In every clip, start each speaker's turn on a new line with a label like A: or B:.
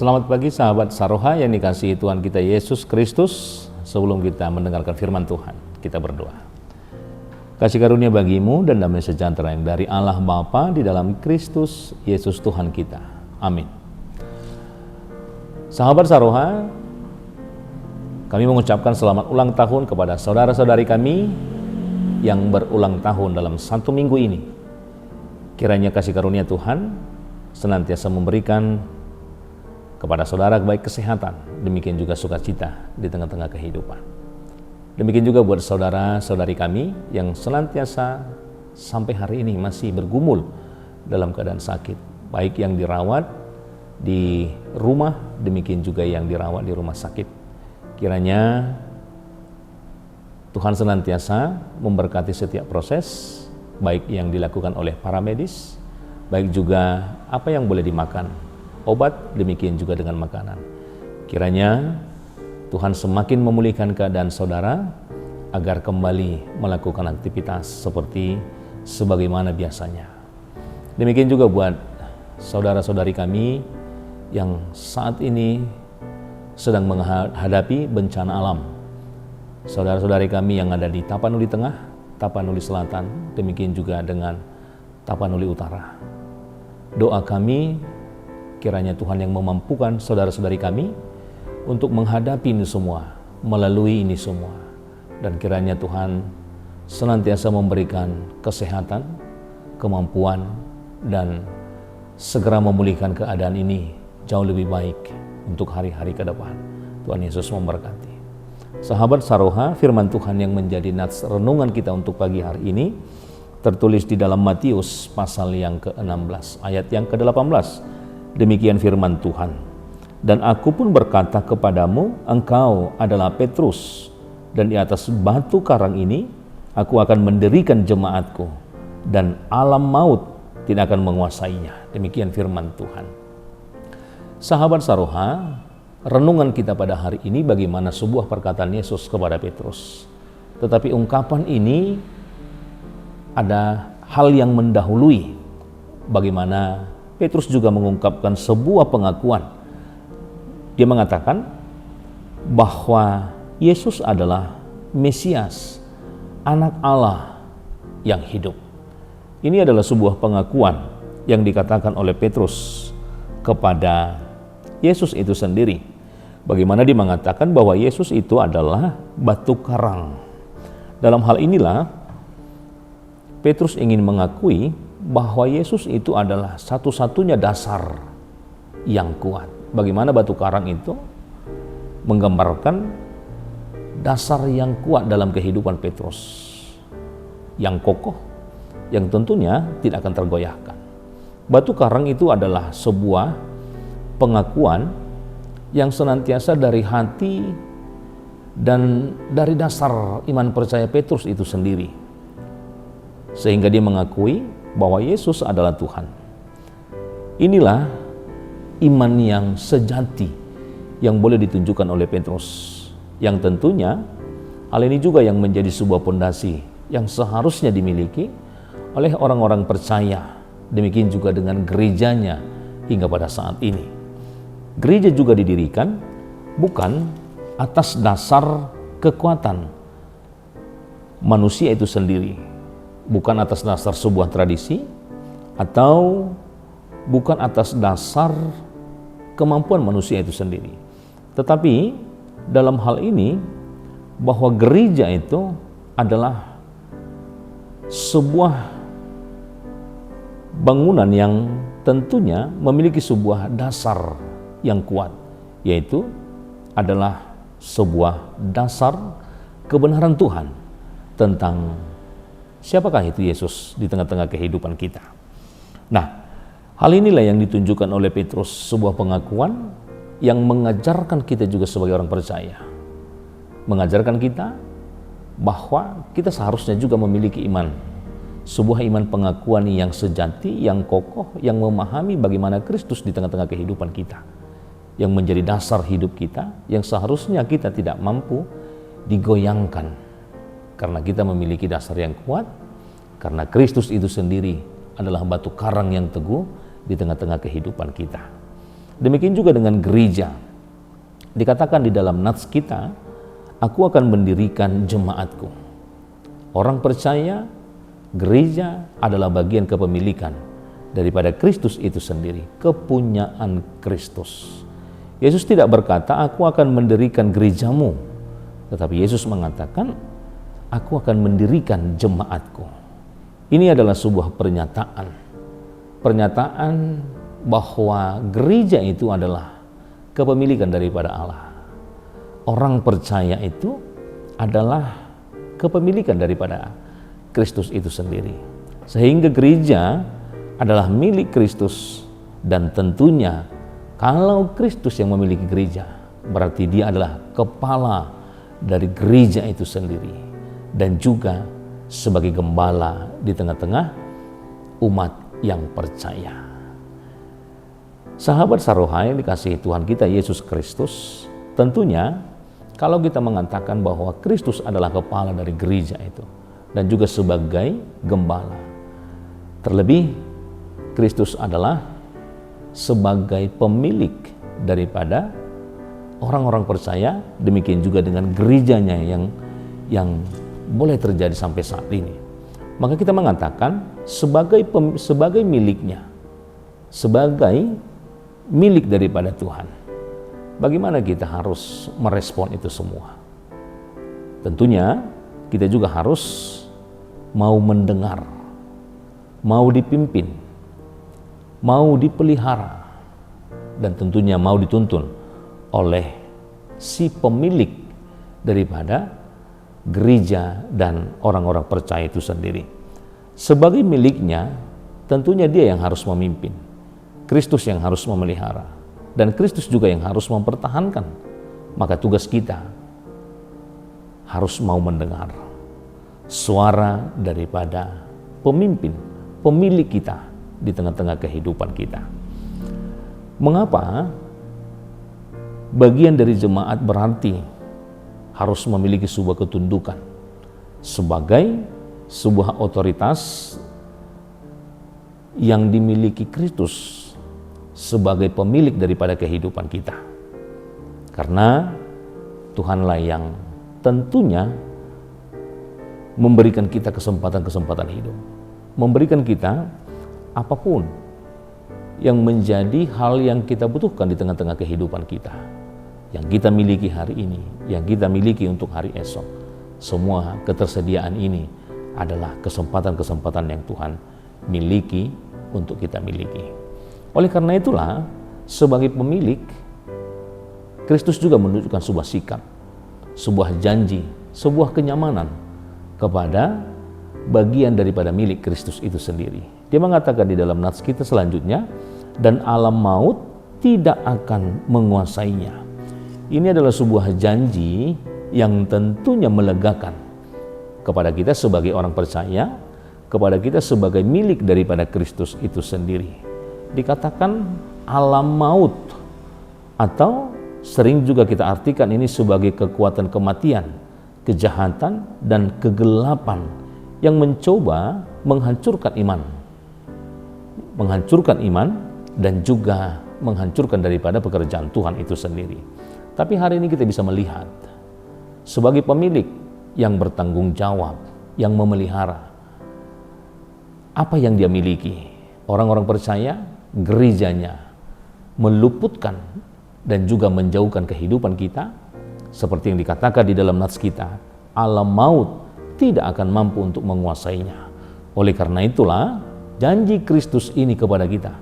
A: Selamat pagi sahabat Saroha yang dikasihi Tuhan kita Yesus Kristus. Sebelum kita mendengarkan firman Tuhan, kita berdoa. Kasih karunia bagimu dan damai sejahtera yang dari Allah Bapa di dalam Kristus Yesus Tuhan kita. Amin. Sahabat Saroha, kami mengucapkan selamat ulang tahun kepada saudara-saudari kami yang berulang tahun dalam satu minggu ini. Kiranya kasih karunia Tuhan senantiasa memberikan kepada saudara baik kesehatan, demikian juga sukacita di tengah-tengah kehidupan. Demikian juga buat saudara-saudari kami yang senantiasa sampai hari ini masih bergumul dalam keadaan sakit, baik yang dirawat di rumah, demikian juga yang dirawat di rumah sakit. Kiranya Tuhan senantiasa memberkati setiap proses, baik yang dilakukan oleh para medis, baik juga apa yang boleh dimakan, obat, demikian juga dengan makanan. Kiranya Tuhan semakin memulihkan keadaan saudara agar kembali melakukan aktivitas seperti sebagaimana biasanya. Demikian juga buat saudara-saudari kami yang saat ini sedang menghadapi bencana alam. Saudara-saudari kami yang ada di Tapanuli Tengah, Tapanuli Selatan, demikian juga dengan Tapanuli Utara. Doa kami kiranya Tuhan yang memampukan saudara-saudari kami untuk menghadapi ini semua, melalui ini semua. Dan kiranya Tuhan senantiasa memberikan kesehatan, kemampuan, dan segera memulihkan keadaan ini jauh lebih baik untuk hari-hari ke depan. Tuhan Yesus memberkati. Sahabat Saroha, firman Tuhan yang menjadi nats renungan kita untuk pagi hari ini tertulis di dalam Matius pasal yang ke-16, ayat yang ke-18. Demikian firman Tuhan. Dan aku pun berkata kepadamu, engkau adalah Petrus, dan di atas batu karang ini aku akan mendirikan jemaatku, dan alam maut tidak akan menguasainya. Demikian firman Tuhan. Sahabat Saroha, renungan kita pada hari ini bagaimana sebuah perkataan Yesus kepada Petrus. Tetapi ungkapan ini ada hal yang mendahului bagaimana Petrus juga mengungkapkan sebuah pengakuan. Dia mengatakan bahwa Yesus adalah Mesias, anak Allah yang hidup. Ini adalah sebuah pengakuan yang dikatakan oleh Petrus kepada Yesus itu sendiri. Bagaimana dia mengatakan bahwa Yesus itu adalah batu karang. Dalam hal inilah Petrus ingin mengakui bahwa Yesus itu adalah satu-satunya dasar yang kuat. Bagaimana batu karang itu menggambarkan dasar yang kuat dalam kehidupan Petrus, yang kokoh, yang tentunya tidak akan tergoyahkan. Batu karang itu adalah sebuah pengakuan yang senantiasa dari hati dan dari dasar iman percaya Petrus itu sendiri, sehingga dia mengakui bahwa Yesus adalah Tuhan. Inilah iman yang sejati yang boleh ditunjukkan oleh Petrus, yang tentunya hal ini juga yang menjadi sebuah pondasi yang seharusnya dimiliki oleh orang-orang percaya, demikian juga dengan gerejanya hingga pada saat ini. Gereja juga didirikan bukan atas dasar kekuatan manusia itu sendiri, bukan atas dasar sebuah tradisi, atau bukan atas dasar kemampuan manusia itu sendiri. Tetapi dalam hal ini bahwa gereja itu adalah sebuah bangunan yang tentunya memiliki sebuah dasar yang kuat, yaitu adalah sebuah dasar kebenaran Tuhan tentang siapakah itu Yesus di tengah-tengah kehidupan kita. Nah, hal inilah yang ditunjukkan oleh Petrus, sebuah pengakuan yang mengajarkan kita juga sebagai orang percaya. Mengajarkan kita bahwa kita seharusnya juga memiliki iman. Sebuah iman pengakuan yang sejati, yang kokoh, yang memahami bagaimana Kristus di tengah-tengah kehidupan kita, yang menjadi dasar hidup kita, yang seharusnya kita tidak mampu digoyangkan. Karena kita memiliki dasar yang kuat, karena Kristus itu sendiri adalah batu karang yang teguh di tengah-tengah kehidupan kita. Demikian juga dengan gereja. Dikatakan di dalam nats kita, aku akan mendirikan jemaatku. Orang percaya, gereja adalah bagian kepemilikan daripada Kristus itu sendiri, kepunyaan Kristus. Yesus tidak berkata, aku akan mendirikan gerejamu, tetapi Yesus mengatakan, aku akan mendirikan jemaatku. Ini adalah sebuah pernyataan bahwa gereja itu adalah kepemilikan daripada Allah. Orang percaya itu adalah kepemilikan daripada Kristus itu sendiri. Sehingga gereja adalah milik Kristus, dan tentunya kalau Kristus yang memiliki gereja, berarti dia adalah kepala dari gereja itu sendiri, dan juga sebagai gembala di tengah-tengah umat yang percaya. Sahabat Sarohai yang dikasihi Tuhan kita Yesus Kristus, tentunya kalau kita mengatakan bahwa Kristus adalah kepala dari gereja itu dan juga sebagai gembala, terlebih Kristus adalah sebagai pemilik daripada orang-orang percaya, demikian juga dengan gerejanya yang boleh terjadi sampai saat ini. Maka kita mengatakan sebagai miliknya, sebagai milik daripada Tuhan. Bagaimana kita harus merespon itu semua? Tentunya kita juga harus mau mendengar, mau dipimpin, mau dipelihara, dan tentunya mau dituntun oleh si pemilik daripada gereja dan orang-orang percaya itu sendiri. Sebagai miliknya, tentunya dia yang harus memimpin, Kristus yang harus memelihara, dan Kristus juga yang harus mempertahankan. Maka tugas kita harus mau mendengar suara daripada pemimpin, pemilik kita di tengah-tengah kehidupan kita. Mengapa bagian dari jemaat berarti harus memiliki sebuah ketundukan sebagai sebuah otoritas yang dimiliki Kristus sebagai pemilik daripada kehidupan kita. Karena Tuhanlah yang tentunya memberikan kita kesempatan-kesempatan hidup, memberikan kita apapun yang menjadi hal yang kita butuhkan di tengah-tengah kehidupan kita, yang kita miliki hari ini, yang kita miliki untuk hari esok. Semua ketersediaan ini adalah kesempatan-kesempatan yang Tuhan miliki untuk kita miliki. Oleh karena itulah, sebagai pemilik, Kristus juga menunjukkan sebuah sikap, sebuah janji, sebuah kenyamanan kepada bagian daripada milik Kristus itu sendiri. Dia mengatakan di dalam nats kita selanjutnya, dan alam maut tidak akan menguasainya. Ini adalah sebuah janji yang tentunya melegakan kepada kita sebagai orang percaya, kepada kita sebagai milik daripada Kristus itu sendiri. Dikatakan alam maut, atau sering juga kita artikan ini sebagai kekuatan kematian, kejahatan, dan kegelapan yang mencoba menghancurkan iman dan juga menghancurkan daripada pekerjaan Tuhan itu sendiri. Tapi hari ini kita bisa melihat sebagai pemilik yang bertanggung jawab, yang memelihara apa yang dia miliki. Orang-orang percaya, gerejanya meluputkan dan juga menjauhkan kehidupan kita, seperti yang dikatakan di dalam nats kita, alam maut tidak akan mampu untuk menguasainya. Oleh karena itulah janji Kristus ini kepada kita,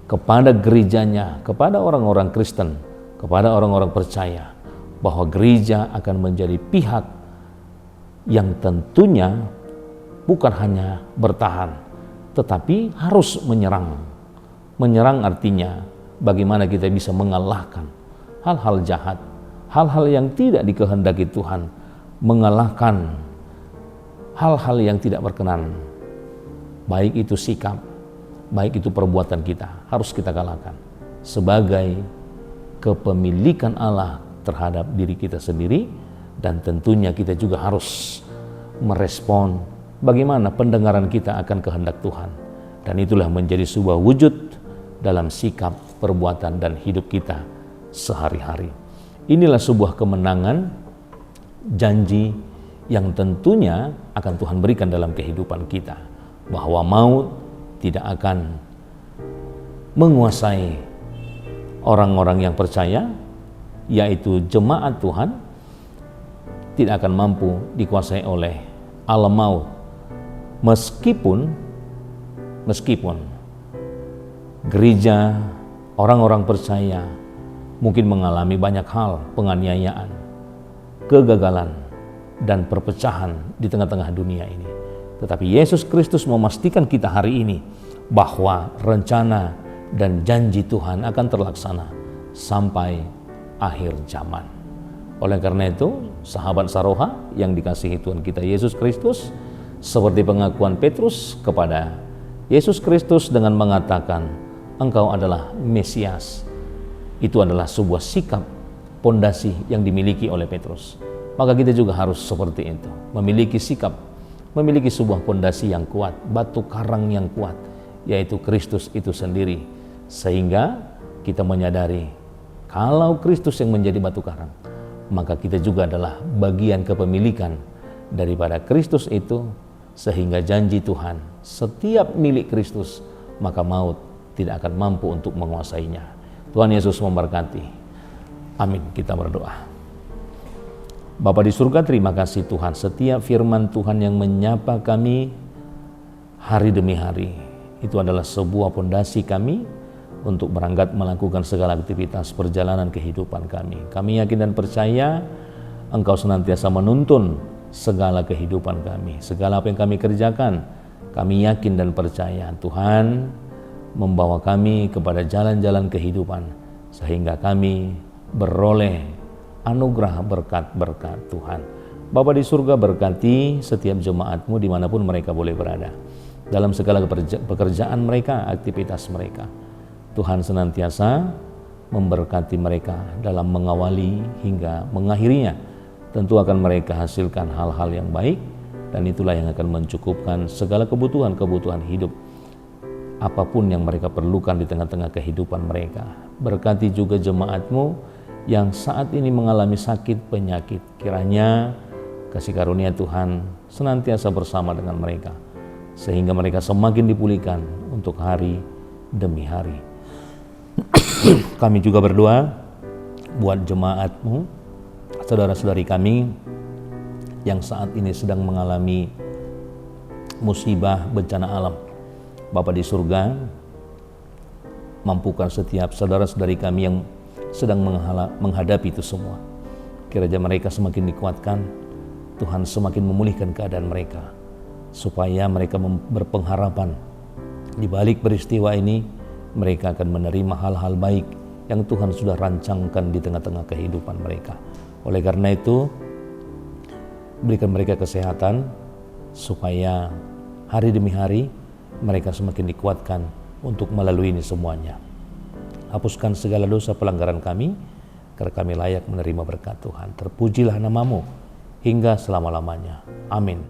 A: kepada gerejanya, kepada orang-orang Kristen, kepada orang-orang percaya, bahwa gereja akan menjadi pihak yang tentunya bukan hanya bertahan, tetapi harus menyerang. Menyerang artinya bagaimana kita bisa mengalahkan hal-hal jahat, hal-hal yang tidak dikehendaki Tuhan, mengalahkan hal-hal yang tidak berkenan, baik itu sikap, baik itu perbuatan kita, harus kita kalahkan sebagai kepemilikan Allah terhadap diri kita sendiri. Dan tentunya kita juga harus merespon bagaimana pendengaran kita akan kehendak Tuhan, dan itulah menjadi sebuah wujud dalam sikap perbuatan dan hidup kita sehari-hari. Inilah sebuah kemenangan, janji yang tentunya akan Tuhan berikan dalam kehidupan kita, bahwa maut tidak akan menguasai orang-orang yang percaya, yaitu jemaat Tuhan, tidak akan mampu dikuasai oleh alam maut. Meskipun gereja, orang-orang percaya mungkin mengalami banyak hal, penganiayaan, kegagalan, dan perpecahan di tengah-tengah dunia ini. Tetapi Yesus Kristus memastikan kita hari ini bahwa rencana dan janji Tuhan akan terlaksana sampai akhir zaman. Oleh karena itu, sahabat Saroha yang dikasihi Tuhan kita Yesus Kristus, seperti pengakuan Petrus kepada Yesus Kristus dengan mengatakan, "Engkau adalah Mesias." Itu adalah sebuah sikap pondasi yang dimiliki oleh Petrus. Maka kita juga harus seperti itu, memiliki sikap, memiliki sebuah pondasi yang kuat, batu karang yang kuat, yaitu Kristus itu sendiri. Sehingga kita menyadari kalau Kristus yang menjadi batu karang, maka kita juga adalah bagian kepemilikan daripada Kristus itu, sehingga janji Tuhan setiap milik Kristus, maka maut tidak akan mampu untuk menguasainya. Tuhan Yesus memberkati. Amin. Kita berdoa. Bapa di surga, terima kasih Tuhan, setiap firman Tuhan yang menyapa kami hari demi hari, itu adalah sebuah pondasi kami untuk berangkat melakukan segala aktivitas perjalanan kehidupan kami. Kami yakin dan percaya Engkau senantiasa menuntun segala kehidupan kami, segala apa yang kami kerjakan. Kami yakin dan percaya Tuhan membawa kami kepada jalan-jalan kehidupan, sehingga kami beroleh anugerah berkat-berkat Tuhan. Bapa di surga, berkati setiap jemaat-Mu dimanapun mereka boleh berada, dalam segala pekerjaan mereka, aktivitas mereka. Tuhan senantiasa memberkati mereka dalam mengawali hingga mengakhirinya. Tentu akan mereka hasilkan hal-hal yang baik, dan itulah yang akan mencukupkan segala kebutuhan-kebutuhan hidup apapun yang mereka perlukan di tengah-tengah kehidupan mereka. Berkati juga jemaat-Mu yang saat ini mengalami sakit penyakit. Kiranya kasih karunia Tuhan senantiasa bersama dengan mereka, sehingga mereka semakin dipulihkan untuk hari demi hari. Kami juga berdoa buat jemaat-Mu, saudara-saudari kami yang saat ini sedang mengalami musibah bencana alam. Bapa di surga, mampukan setiap saudara-saudari kami yang sedang menghadapi itu semua. Kiranya mereka semakin dikuatkan, Tuhan semakin memulihkan keadaan mereka, supaya mereka berpengharapan di balik peristiwa ini mereka akan menerima hal-hal baik yang Tuhan sudah rancangkan di tengah-tengah kehidupan mereka. Oleh karena itu, berikan mereka kesehatan supaya hari demi hari mereka semakin dikuatkan untuk melalui ini semuanya. Hapuskan segala dosa pelanggaran kami, karena kami layak menerima berkat Tuhan. Terpujilah nama-Mu hingga selama-lamanya. Amin.